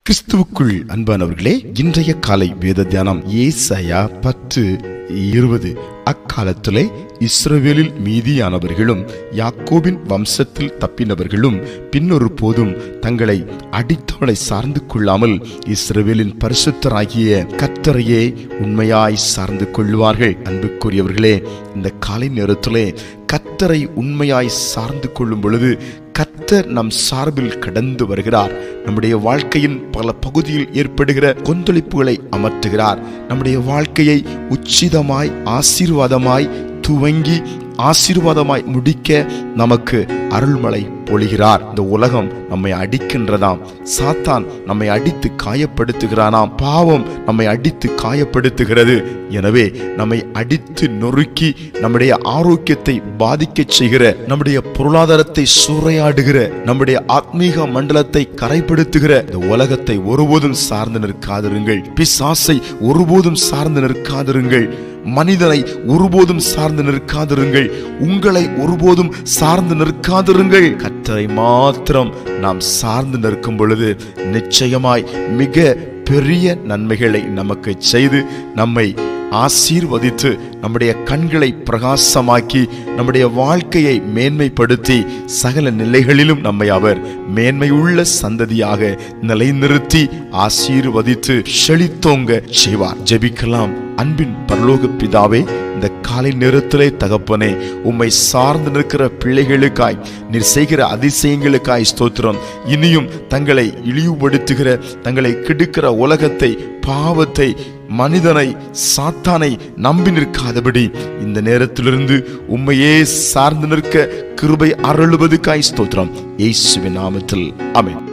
கிறிஸ்துவுக்குள் அன்பானவர்களே, இன்றைய காலை வேத தியானம் ஏசாயா 10:20. அக்காலத்திலே இஸ்ரவேலில் மீதியானவர்களும் யாக்கோபின் வம்சத்தில் தப்பினவர்களும் பின்னொரு போதும் தங்களை அடித்தவளை சார்ந்து கொள்ளாமல் இஸ்ரவேலின் பரிசுத்தராகிய கர்த்தரையே உண்மையாய் சார்ந்து கொள்வார்கள். அன்புக்குரியவர்களே, இந்த காலை நேரத்திலே கர்த்தரை உண்மையாய் சார்ந்து கொள்ளும் பொழுது கர்த்தர் நம் சார்பில் கடந்து வருகிறார். நம்முடைய வாழ்க்கையின் பல பகுதியில் ஏற்படுகிற கொந்தளிப்புகளை அமர்த்துகிறார். நம்முடைய வாழ்க்கையை உச்சிதமாய் ஆசீர்வாதமாய் துவங்கி ஆசீர்வாதமாய் முடிக்க நமக்கு அருள்மழை பொழிகிறார். இந்த உலகம் நம்மை அடிக்கின்றதாம், சாத்தான் நம்மை அடித்து காயப்படுத்துகிறானாம், பாவம் நம்மை அடித்து காயப்படுத்துகிறது. எனவே நம்மை அடித்து நொறுக்கி நம்முடைய ஆரோக்கியத்தை பாதிக்க செய்கிற, நம்முடைய பொருளாதாரத்தை சூறையாடுகிற, நம்முடைய ஆத்மீக மண்டலத்தை கரைப்படுத்துகிற இந்த உலகத்தை ஒருபோதும் சார்ந்து நிற்காதிருங்கள். பிசாசை ஒருபோதும் சார்ந்து நிற்காதிருங்கள். மனிதனை ஒருபோதும் சார்ந்து நிற்காதிருங்கள். உங்களை ஒருபோதும் சார்ந்து நிற்காதிருங்கள். கர்த்தரை மாத்திரம் நாம் சார்ந்து நிற்கும் பொழுது நிச்சயமாய் மிக பெரிய நன்மைகளை நமக்கு செய்து நம்மை ஆசீர்வதித்து நம்முடைய கண்களை பிரகாசமாக்கி நம்முடைய வாழ்க்கையை மேன்மைப்படுத்தி சகல நிலைகளிலும் நம்மை அவர் மேன்மையுள்ள சந்ததியாக நிலைநிறுத்தி ஆசீர்வதித்து செழித்தோங்க செய்வார். ஜெபிக்கலாம். அன்பின் பரலோக பிதாவே, இந்த காலை நேரத்திலே தகப்பனே, உம்மை சார்ந்து நிற்கிற பிள்ளைகளுக்காய் நீர் செய்கிற அதிசயங்களுக்காய் ஸ்தோத்திரம். இனியும் தங்களை இழிவுபடுத்துகிற, தங்களை கெடுக்கிற உலகத்தை, பாவத்தை, மனிதனை, சாத்தானை நம்பி நிற்காதபடி இந்த நேரத்திலிருந்து உம்மையே சார்ந்து நிற்க கிருபை அருளுவதுக்காய் ஸ்தோத்திரம். இயேசுவின் நாமத்தில் ஆமென்.